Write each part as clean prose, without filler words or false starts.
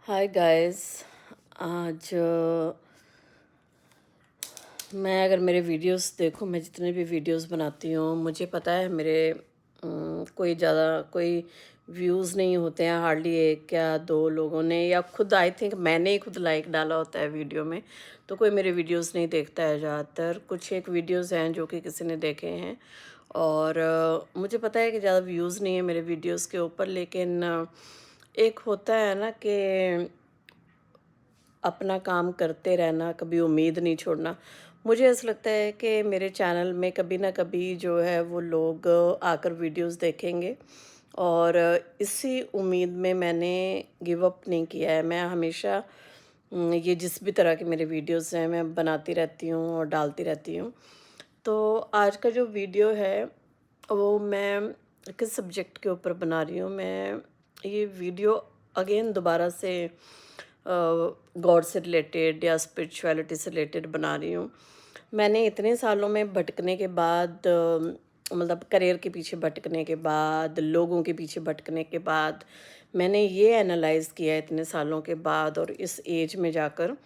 Hi guys. आज मैं अगर मेरे वीडियोस देखूं, मैं जितने भी वीडियोस बनाती हूँ, मुझे पता है मेरे कोई ज़्यादा कोई व्यूज़ नहीं होते हैं, हार्डली एक या दो लोगों ने, या खुद आई थिंक मैंने ही खुद लाइक डाला होता है वीडियो में, तो कोई मेरे वीडियोस नहीं देखता है ज़्यादातर। कुछ एक वीडियोस हैं जो कि किसी ने देखे हैं, और मुझे पता है कि ज़्यादा व्यूज़ नहीं है मेरे वीडियोस के ऊपर, लेकिन एक होता है ना कि अपना काम करते रहना, कभी उम्मीद नहीं छोड़ना। मुझे ऐसा लगता है कि मेरे चैनल में कभी ना कभी जो है वो लोग आकर वीडियोस देखेंगे, और इसी उम्मीद में मैंने गिव अप नहीं किया है। मैं हमेशा ये जिस भी तरह के मेरे वीडियोस हैं मैं बनाती रहती हूँ और डालती रहती हूँ। तो आज का जो वीडियो है वो मैं किस सब्जेक्ट के ऊपर बना रही हूँ। मैं ये वीडियो अगेन दोबारा से गॉड से रिलेटेड या स्पिरिचुअलिटी से रिलेटेड बना रही हूँ। मैंने इतने सालों में भटकने के बाद, मतलब करियर के पीछे भटकने के बाद, लोगों के पीछे भटकने के बाद, मैंने ये एनालाइज़ किया है इतने सालों के बाद और इस एज में जाकर,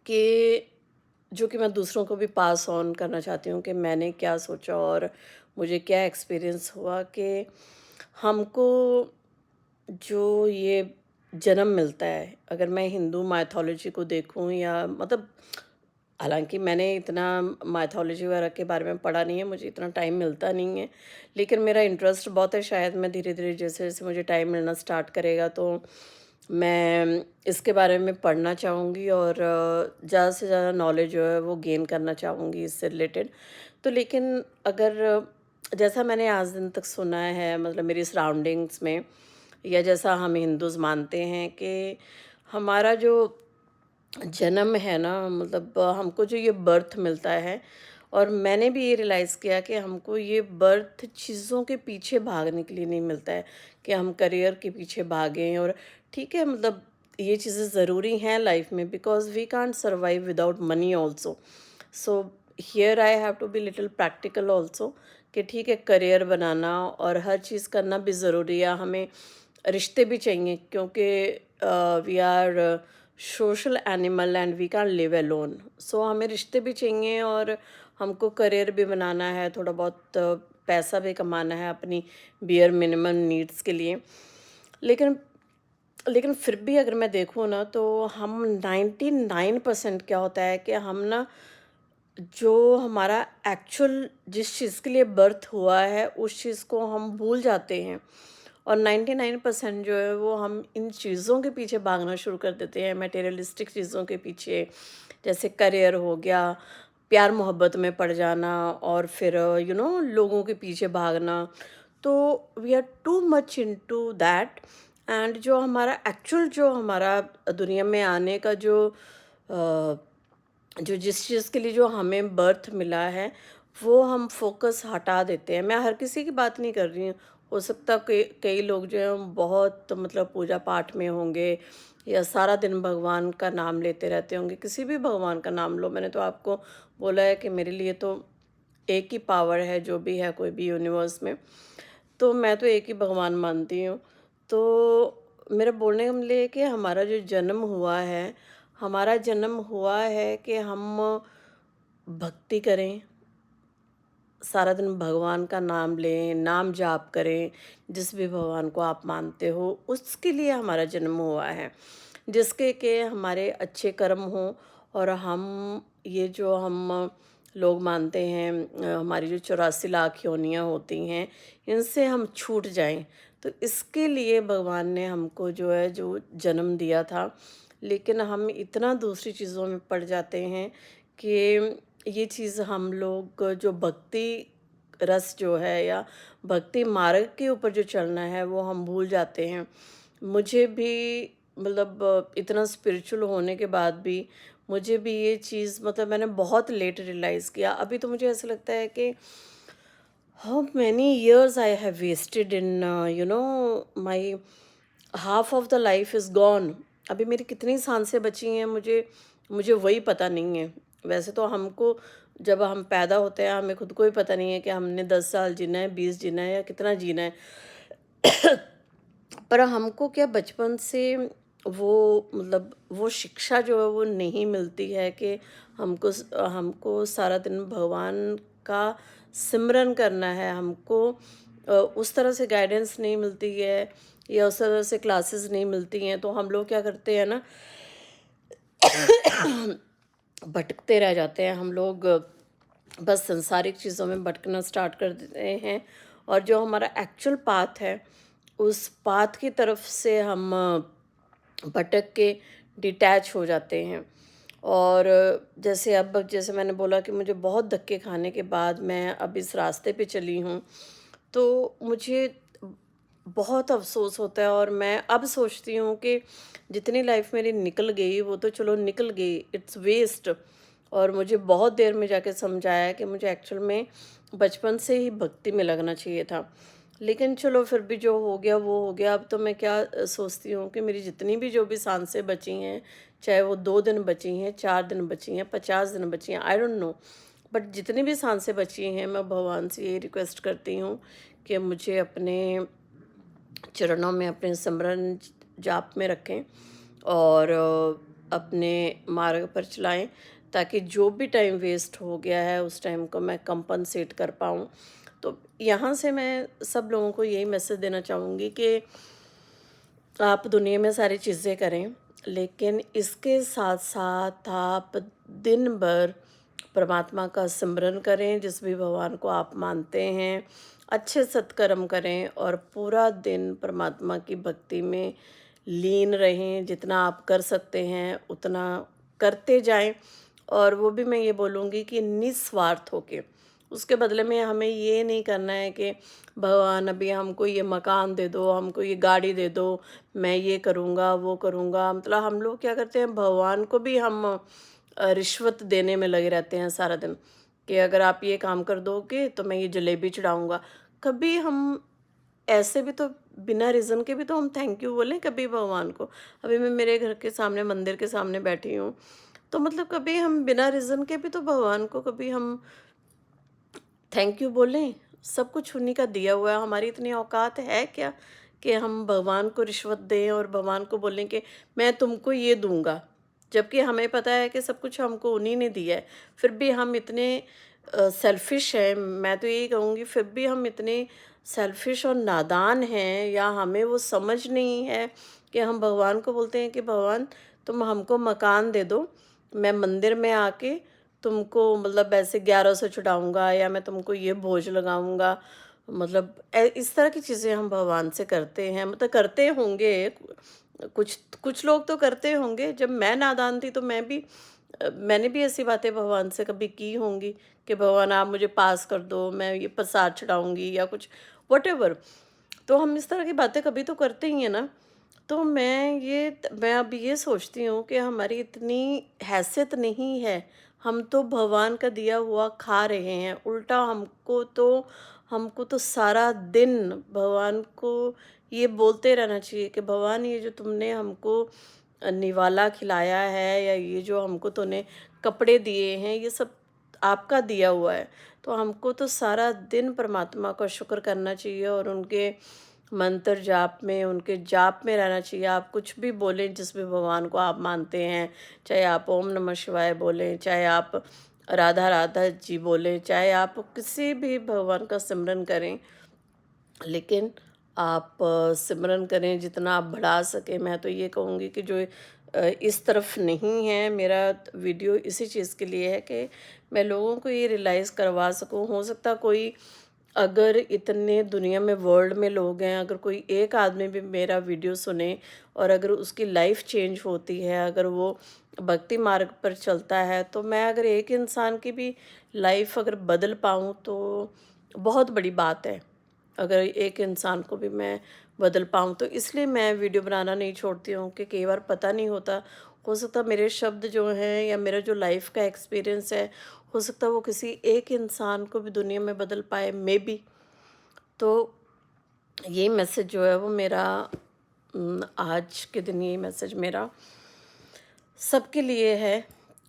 कि जो कि मैं दूसरों को भी पास ऑन करना चाहती हूँ कि मैंने क्या सोचा और मुझे क्या एक्सपीरियंस हुआ, कि हमको जो ये जन्म मिलता है, अगर मैं हिंदू माइथोलॉजी को देखूं, या मतलब हालांकि मैंने इतना माइथोलॉजी वगैरह के बारे में पढ़ा नहीं है, मुझे इतना टाइम मिलता नहीं है, लेकिन मेरा इंटरेस्ट बहुत है। शायद मैं धीरे धीरे जैसे जैसे मुझे टाइम मिलना स्टार्ट करेगा तो मैं इसके बारे में पढ़ना चाहूँगी, और ज़्यादा से ज़्यादा नॉलेज जो है वो गेन करना चाहूँगी इससे रिलेटेड। तो लेकिन अगर जैसा मैंने आज दिन तक सुना है, मतलब मेरी सराउंडिंग्स में, या जैसा हम हिंदूज़ मानते हैं कि हमारा जो जन्म है ना, मतलब हमको जो ये बर्थ मिलता है, और मैंने भी ये रियलाइज़ किया कि हमको ये बर्थ चीज़ों के पीछे भागने के लिए नहीं मिलता है, कि हम करियर के पीछे भागें। और ठीक है, मतलब ये चीज़ें ज़रूरी हैं लाइफ में, because we can't survive without money also. So here I have to be little practical also, कि ठीक है, करियर बनाना और हर चीज़ करना भी ज़रूरी है। हमें रिश्ते भी चाहिए, क्योंकि we are social animal and we can live alone. So हमें रिश्ते भी चाहिए, और हमको करियर भी बनाना है, थोड़ा बहुत पैसा भी कमाना है अपनी बियर मिनिमम नीड्स के लिए। लेकिन लेकिन फिर भी अगर मैं देखूँ ना, तो हम 99% क्या होता है कि हम ना, जो हमारा एक्चुअल जिस चीज़ के लिए बर्थ हुआ है उस चीज़ को हम भूल जाते हैं, और 99% जो है वो हम इन चीज़ों के पीछे भागना शुरू कर देते हैं, मटेरियलिस्टिक चीज़ों के पीछे। जैसे करियर हो गया, प्यार मोहब्बत में पड़ जाना, और फिर लोगों के पीछे भागना। तो we are too much into that, and जो हमारा एक्चुअल, जो हमारा दुनिया में आने का जो जिस चीज़ के लिए जो हमें बर्थ मिला है, वो हम फ़ोकस हटा देते हैं। मैं हर किसी की बात नहीं कर रही हूँ। हो सकता है कई कई लोग जो हैं बहुत, मतलब पूजा पाठ में होंगे, या सारा दिन भगवान का नाम लेते रहते होंगे। किसी भी भगवान का नाम लो, मैंने तो आपको बोला है कि मेरे लिए तो एक ही पावर है, जो भी है कोई भी यूनिवर्स में, तो मैं तो एक ही भगवान मानती हूँ। तो मेरा बोलने का मतलब ये है कि हमारा जो जन्म हुआ है, हमारा जन्म हुआ है कि हम भक्ति करें, सारा दिन भगवान का नाम लें, नाम जाप करें, जिस भी भगवान को आप मानते हो, उसके लिए हमारा जन्म हुआ है। जिसके कि हमारे अच्छे कर्म हों, और हम ये जो हम लोग मानते हैं, हमारी जो 84 लाख योनियाँ होती हैं, इनसे हम छूट जाएँ। तो इसके लिए भगवान ने हमको जो है जो जन्म दिया था। लेकिन हम इतना दूसरी चीज़ों में पड़ जाते हैं कि ये चीज़ हम लोग जो भक्ति रस जो है, या भक्ति मार्ग के ऊपर जो चलना है, वो हम भूल जाते हैं। मुझे भी, मतलब इतना स्पिरिचुअल होने के बाद भी, मुझे भी ये चीज़, मतलब मैंने बहुत लेट रियलाइज़ किया। अभी तो मुझे ऐसा लगता है कि how many years I have wasted in my half of the life is gone. अभी मेरी कितनी सांसें बची हैं, मुझे मुझे वही पता नहीं है। वैसे तो हमको, जब हम पैदा होते हैं, हमें खुद को ही पता नहीं है कि हमने 10 साल जीना है, 20 जीना है, या कितना जीना है। पर हमको क्या बचपन से वो मतलब वो शिक्षा जो है वो नहीं मिलती है कि हमको सारा दिन भगवान का सिमरन करना है। हमको उस तरह से गाइडेंस नहीं मिलती है या उस तरह से क्लासेस नहीं मिलती हैं, तो हम लोग क्या करते हैं ना, भटकते रह जाते हैं हम लोग। बस संसारिक चीज़ों में भटकना स्टार्ट कर देते हैं, और जो हमारा एक्चुअल पाथ है उस पाथ की तरफ से हम भटक के डिटैच हो जाते हैं। और जैसे मैंने बोला कि मुझे बहुत धक्के खाने के बाद मैं अब इस रास्ते पे चली हूँ, तो मुझे बहुत अफ़सोस होता है। और मैं अब सोचती हूँ कि जितनी लाइफ मेरी निकल गई वो तो चलो निकल गई, इट्स वेस्ट। और मुझे बहुत देर में जाके समझ आया कि मुझे एक्चुअल में बचपन से ही भक्ति में लगना चाहिए था। लेकिन चलो फिर भी जो हो गया वो हो गया। अब तो मैं क्या सोचती हूँ कि मेरी जितनी भी जो भी सांसें बची हैं, चाहे वो 2 दिन बची हैं, 4 दिन बची हैं, 50 दिन बची हैं, आई डोंट नो। बट जितनी भी सांसें बची हैं, मैं भगवान से यही रिक्वेस्ट करती हूँ कि मुझे अपने चरणों में, अपने सिमरन जाप में रखें, और अपने मार्ग पर चलाएं, ताकि जो भी टाइम वेस्ट हो गया है उस टाइम को मैं कंपनसेट कर पाऊँ। तो यहाँ से मैं सब लोगों को यही मैसेज देना चाहूँगी कि आप दुनिया में सारी चीज़ें करें, लेकिन इसके साथ-साथ आप दिन भर परमात्मा का सिमरन करें, जिस भी भगवान को आप मानते हैं। अच्छे सत्कर्म करें और पूरा दिन परमात्मा की भक्ति में लीन रहें। जितना आप कर सकते हैं, उतना करते जाएँ। और वो भी मैं ये बोलूँगी कि निस्वार्थ होके। उसके बदले में हमें ये नहीं करना है कि भगवान अभी हमको ये मकान दे दो, हमको ये गाड़ी दे दो, मैं ये करूँगा, वो करूँगा। मतलब हम लोग क्या करते हैं, भगवान को भी हम रिश्वत देने में लगे रहते हैं सारा दिन, कि अगर आप ये काम कर दोगे तो मैं ये जलेबी चढ़ाऊँगा। कभी हम ऐसे भी तो बिना रीज़न के भी तो हम थैंक यू बोलें कभी भगवान को। अभी मैं मेरे घर के सामने, मंदिर के सामने बैठी हूँ, तो मतलब कभी हम बिना रीज़न के भी तो भगवान को कभी हम थैंक यू बोलें। सब कुछ उन्हीं का दिया हुआ है। हमारी इतनी औकात है क्या कि हम भगवान को रिश्वत दें और भगवान को बोलें कि मैं तुमको ये दूँगा, जबकि हमें पता है कि सब कुछ हमको उन्हीं ने दिया है। फिर भी हम इतने सेल्फ़िश हैं, मैं तो यही कहूँगी, फिर भी हम इतने सेल्फ़िश और नादान हैं, या हमें वो समझ नहीं है कि हम भगवान को बोलते हैं कि भगवान तुम हमको मकान दे दो, मैं मंदिर में आके तुमको मतलब ऐसे 1100 चढ़ाऊँगा, या मैं तुमको ये भोज लगाऊँगा। मतलब इस तरह की चीज़ें हम भगवान से करते हैं, मतलब करते होंगे। कुछ कुछ लोग तो करते होंगे। जब मैं नादान थी तो मैंने भी ऐसी बातें भगवान से कभी की होंगी कि भगवान आप मुझे पास कर दो, मैं ये प्रसाद चढ़ाऊँगी या कुछ व्हाटएवर। तो हम इस तरह की बातें कभी तो करते ही हैं ना। तो मैं अब ये सोचती हूँ कि हमारी इतनी हैसियत नहीं है। हम तो भगवान का दिया हुआ खा रहे हैं। उल्टा हमको तो सारा दिन भगवान को ये बोलते रहना चाहिए कि भगवान ये जो तुमने हमको निवाला खिलाया है, या ये जो हमको तूने कपड़े दिए हैं, ये सब आपका दिया हुआ है। तो हमको तो सारा दिन परमात्मा का शुक्र करना चाहिए और उनके मंत्र जाप में, उनके जाप में रहना चाहिए। आप कुछ भी बोलें, जिस भी भगवान को आप मानते हैं, चाहे आप ओम नमः शिवाय बोलें, चाहे आप राधा राधा जी बोलें, चाहे आप किसी भी भगवान का सिमरन करें, लेकिन आप सिमरन करें जितना आप बढ़ा सकें। मैं तो ये कहूँगी कि जो इस तरफ नहीं है, मेरा वीडियो इसी चीज़ के लिए है कि मैं लोगों को ये रियलाइज़ करवा सकूँ। हो सकता कोई, अगर इतने दुनिया में वर्ल्ड में लोग हैं, अगर कोई एक आदमी भी मेरा वीडियो सुने और अगर उसकी लाइफ चेंज होती है, अगर वो भक्ति मार्ग पर चलता है, तो मैं अगर एक इंसान की भी लाइफ अगर बदल पाऊँ तो बहुत बड़ी बात है। अगर एक इंसान को भी मैं बदल पाऊँ, तो इसलिए मैं वीडियो बनाना नहीं छोड़ती हूँ कि कई बार पता नहीं होता, हो सकता मेरे शब्द जो हैं या मेरा जो लाइफ का एक्सपीरियंस है, हो सकता वो किसी एक इंसान को भी दुनिया में बदल पाए, मे बी। तो ये मैसेज जो है वो मेरा, आज के दिन ये मैसेज मेरा सबके लिए है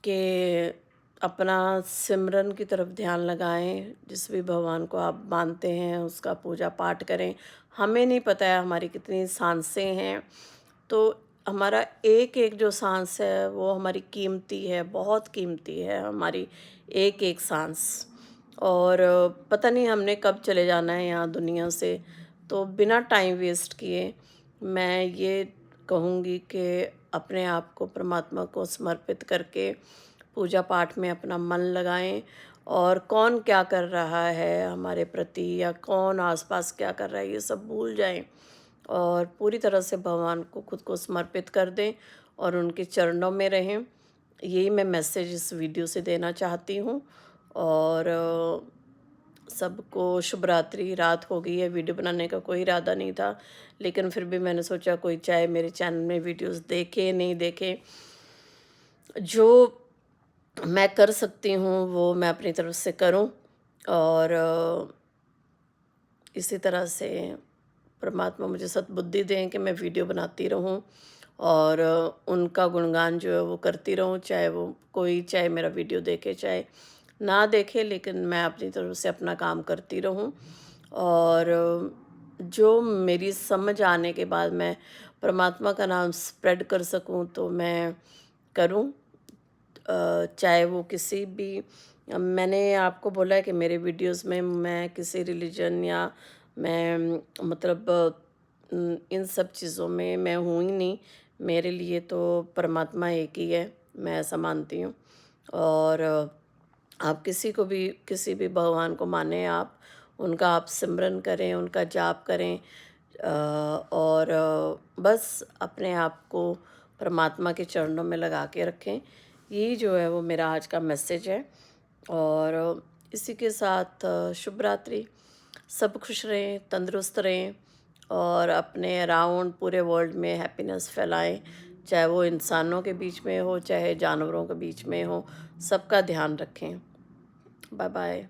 कि अपना सिमरन की तरफ ध्यान लगाएं। जिस भी भगवान को आप मानते हैं उसका पूजा पाठ करें। हमें नहीं पता है हमारी कितनी सांसें हैं, तो हमारा एक-एक जो साँस है वो हमारी कीमती है, बहुत कीमती है हमारी एक-एक साँस। और पता नहीं हमने कब चले जाना है यहाँ दुनिया से, तो बिना टाइम वेस्ट किए मैं ये कहूँगी कि अपने आप को परमात्मा को समर्पित करके पूजा पाठ में अपना मन लगाएँ और कौन क्या कर रहा है हमारे प्रति या कौन आस-पास क्या कर रहा है, ये सब भूल जाएँ और पूरी तरह से भगवान को खुद को समर्पित कर दें और उनके चरणों में रहें। यही मैं मैसेज इस वीडियो से देना चाहती हूँ। और सबको शुभ रात्रि। रात हो गई है, वीडियो बनाने का कोई इरादा नहीं था, लेकिन फिर भी मैंने सोचा कोई चाहे मेरे चैनल में वीडियोस देखे नहीं देखे, जो मैं कर सकती हूँ वो मैं अपनी तरफ से करूँ। और इसी तरह से परमात्मा मुझे सद्बुद्धि दें कि मैं वीडियो बनाती रहूं और उनका गुणगान जो है वो करती रहूं, चाहे वो कोई चाहे मेरा वीडियो देखे चाहे ना देखे, लेकिन मैं अपनी तरफ से अपना काम करती रहूं। और जो मेरी समझ आने के बाद मैं परमात्मा का नाम स्प्रेड कर सकूं तो मैं करूं। चाहे वो किसी भी मैंने आपको बोला है कि मेरे वीडियोस में मैं किसी रिलीजन या मैं मतलब इन सब चीज़ों में मैं हूँ ही नहीं। मेरे लिए तो परमात्मा एक ही है, मैं ऐसा मानती हूँ। और आप किसी भी भगवान को माने, आप उनका आप सिमरन करें, उनका जाप करें। और बस अपने आप को परमात्मा के चरणों में लगा के रखें। यही जो है वो मेरा आज का मैसेज है। और इसी के साथ शुभ रात्रि। सब खुश रहें, तंदुरुस्त रहें और अपने अराउंड पूरे वर्ल्ड में हैप्पीनेस फैलाएं, चाहे वो इंसानों के बीच में हो चाहे जानवरों के बीच में हो। सबका ध्यान रखें। Bye bye.